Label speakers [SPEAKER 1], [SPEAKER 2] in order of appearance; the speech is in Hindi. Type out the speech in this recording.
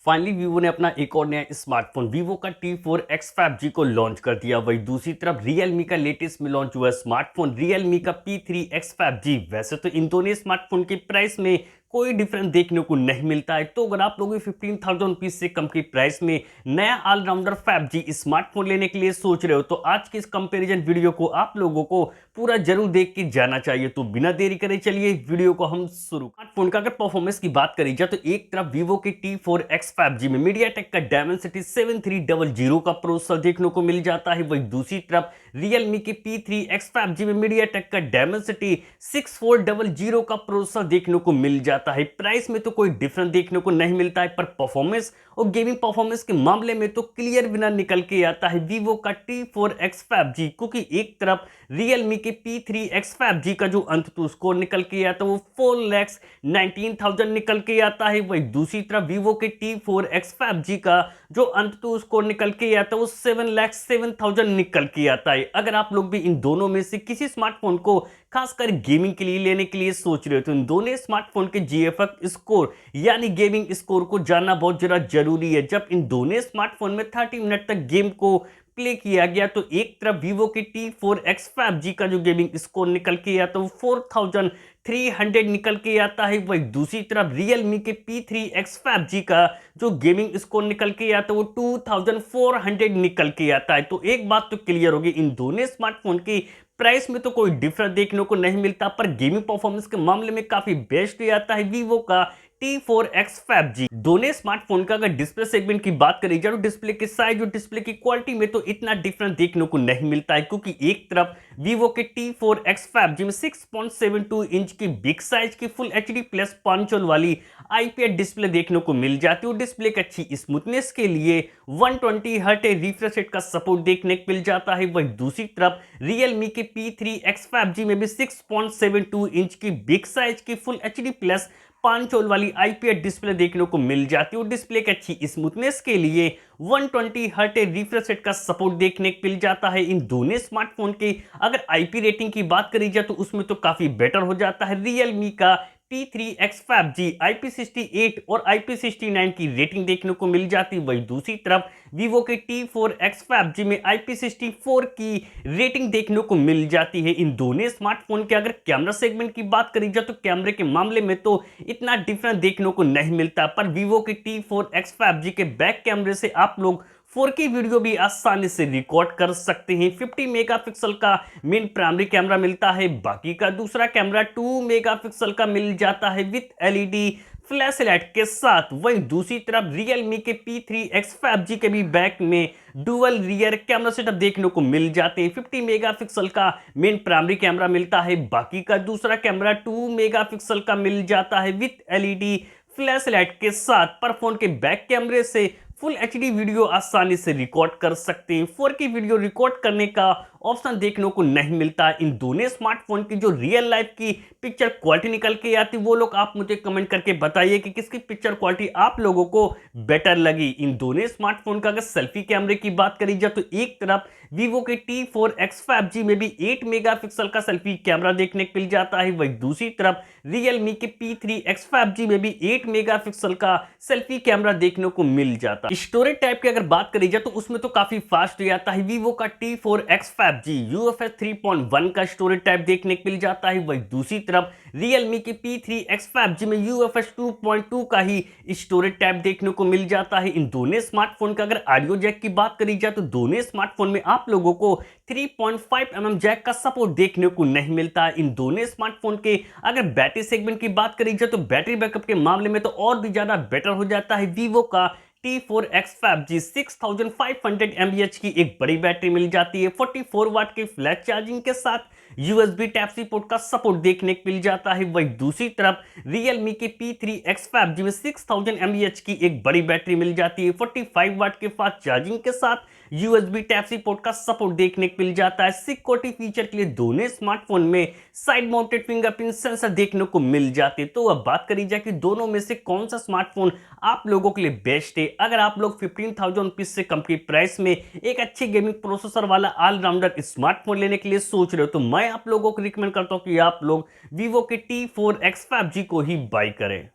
[SPEAKER 1] फाइनली वीवो ने अपना एक और नया स्मार्टफोन वीवो का T4X 5G को लॉन्च कर दिया। वही दूसरी तरफ Realme का लेटेस्ट में लॉन्च हुआ स्मार्टफोन Realme का P3X 5G। वैसे तो इन दोनों स्मार्टफोन के प्राइस में कोई डिफरेंस देखने को नहीं मिलता है, तो अगर आप लोग 15,000 रुपीज से कम की प्राइस में नया ऑलराउंडर 5G स्मार्टफोन लेने के लिए सोच रहे हो तो आज के इस कंपैरिजन वीडियो को आप लोगों को पूरा जरूर देख के जाना चाहिए। तो बिना देरी करे चलिए वीडियो को हम शुरू। स्मार्टफोन का अगर परफॉर्मेंस की बात करी जाए तो एक तरफ वीवो के T4X 5G में मीडियाटेक का डायमेंसिटी 7300 का प्रोसेसर देखने को मिल जाता है। वही दूसरी तरफ Realme के P3X 5G में मीडियाटेक का डायमेंसिटी 6400 का प्रोसेसर देखने को मिल जाता है। प्राइस में तो कोई डिफरेंस देखने को नहीं मिलता है, पर परफॉर्मेंस और गेमिंग परफॉर्मेंस के मामले में तो क्लियर विनर निकल के आता है वीवो का T4X 5G, क्योंकि एक तरफ Realme के P3X 5G का जो अंततः स्कोर निकल के आता है वो 4,19,000 निकल के आता है। वही दूसरी तरफ वीवो के T4X 5G का जो अंततः स्कोर निकल के आता है वो 7,07,000 निकल के आता है। अगर आप लोग भी इन दोनों में से किसी स्मार्टफोन को खासकर गेमिंग के लिए लेने के लिए सोच रहे हो तो इन दोनों स्मार्टफोन के GFX स्कोर यानी गेमिंग स्कोर को जानना बहुत ज्यादा जरूरी है। जब इन दोनों स्मार्टफोन में 30 मिनट तक गेम को प्ले किया गया तो एक तरफ वीवो के T4X 5G का जो गेमिंग स्कोर निकल के आता है वो 4,300 निकल के आता है। वही दूसरी तरफ Realme के P3X 5G का जो गेमिंग स्कोर निकल के आता है वो 2,400 निकल के आता है। तो एक बात तो क्लियर होगी, इन दोनों स्मार्टफोन की प्राइस में तो कोई डिफरेंस देखने को नहीं मिलता, पर गेमिंग परफॉर्मेंस के मामले में काफी बेस्ट आता है वीवो का T4X 5G। दोनों स्मार्टफोन का अगर डिस्प्ले सेगमेंट की बात करी जाए तो डिस्प्ले के साइज और डिस्प्ले की क्वालिटी में तो इतना डिफरेंस देखने को नहीं मिलता है, क्योंकि एक तरफ वीवो के T4X 5G में 6.72 इंच की बिग साइज की फुल HD प्लस 5 वाली IPS डिस्प्ले देखने को मिल जाती है। डिस्प्ले की अच्छी स्मूथनेस के लिए 120 हर्ट रिफ्रेश रेट का सपोर्ट देखने को मिल जाता है। वही दूसरी तरफ Realme के P3X 5G में भी 6.72 इंच की बिग साइज की फुल HD प्लस 5 वाली IPS डिस्प्ले देखने को मिल जाती है। डिस्प्ले की अच्छी स्मूथनेस के लिए 120 हर्ट रिफ्रेश रेट का सपोर्ट देखने को मिल जाता है। इन दोनों स्मार्टफोन की अगर IP रेटिंग की बात करी जाए तो उसमें तो काफी बेटर हो जाता है। Realme का T3X 5G IP68 और IP69 की रेटिंग देखने को मिल जाती है। वही दूसरी तरफ वीवो के T4X 5G में IP64 की रेटिंग देखने को मिल जाती है। इन दोनों स्मार्टफोन के अगर कैमरा सेगमेंट की बात करी जाए तो कैमरे के मामले में तो इतना डिफरेंस देखने को नहीं मिलता, पर वीवो के T4X 5G के बैक कैमरे से आप लोग 4K वीडियो भी आसानी से रिकॉर्ड कर सकते हैं। 50 मेगापिक्सल का मेन प्राइमरी कैमरा मिलता है, बाकी का दूसरा कैमरा 2 मेगापिक्सल का मिल जाता है विद LED फ्लैश लाइट के साथ। वहीं दूसरी तरफ Realme के P3X 5G के भी बैक में डुअल रियर कैमरा सेटअप देखने को मिल जाते हैं। 50 मेगापिक्सल का मेन प्राइमरी कैमरा मिलता है, बाकी का दूसरा कैमरा 2 मेगापिक्सल का मिल जाता है विद LED फ्लैश लाइट के साथ। पर फोन के बैक कैमरे से फुल HD वीडियो आसानी से रिकॉर्ड कर सकते हैं। 4K वीडियो रिकॉर्ड करने का ऑप्शन देखने को नहीं मिलता। इन दोनों स्मार्टफोन की जो रियल लाइफ की पिक्चर क्वालिटी निकल के आती वो लोग आप मुझे कमेंट करके बताइए कि किसकी पिक्चर क्वालिटी आप लोगों को बेटर लगी। इन दोनों स्मार्टफोन का अगर सेल्फी कैमरे की बात करी जाए तो एक तरफ वीवो के T4X 5G में भी 8 मेगापिक्सल का सेल्फी कैमरा देखने को मिल जाता है। वही दूसरी तरफ Realme के P3X 5G में भी 8 मेगापिक्सल का सेल्फी कैमरा देखने को मिल जाता है। स्टोरेज टाइप की अगर बात करी जाए तो उसमें तो काफी फास्ट आता है। वीवो का T4X 5G UFS 3.1 का स्टोरेज टाइप देखने को मिल जाता है। वही दूसरी तरफ Realme के P3X 5G में UFS 2.2 का ही स्टोरेज टाइप देखने को मिल जाता है। इन दोनों स्मार्टफोन का अगर ऑडियो जैक की बात करी जाए तो दोनों स्मार्टफोन में आप लोगों को 3.5 mm जैक का सपोर्ट देखने को नहीं मिलता। इन दोनों स्मार्टफोन के अगर बैटरी सेगमेंट की बात करी जाए तो बैटरी बैकअप के मामले में तो और भी ज्यादा बेटर हो जाता है। वीवो का T4X 5G 6500 mAh की एक बड़ी बैटरी मिल जाती है। 44 वाट की फ्लैश चार्जिंग के साथ USB Type-C पोर्ट का सपोर्ट देखने को मिल जाता है। वही दूसरी तरफ Realme के P3X 5G में 6000 mAh की एक बड़ी बैटरी मिल जाती है। 45 वाट के फास्ट चार्जिंग के साथ USB Type-C पोर्ट का सपोर्ट देखने को मिल जाता है। सिक्योरिटी फीचर के लिए दोनों स्मार्टफोन में साइड माउंटेड फिंगरप्रिंट सेंसर देखने को मिल जाते। तो अब बात करी जाए कि दोनों में से कौन सा स्मार्टफोन आप लोगों के लिए बेस्ट है। अगर आप लोग 15,000 रुपीज से कम की प्राइस में एक अच्छे गेमिंग प्रोसेसर वाला ऑलराउंडर स्मार्टफोन लेने के लिए सोच रहे हो तो मैं आप लोगों को रिकमेंड करता हूं कि आप लोग वीवो के T4X 5G को ही बाय करें।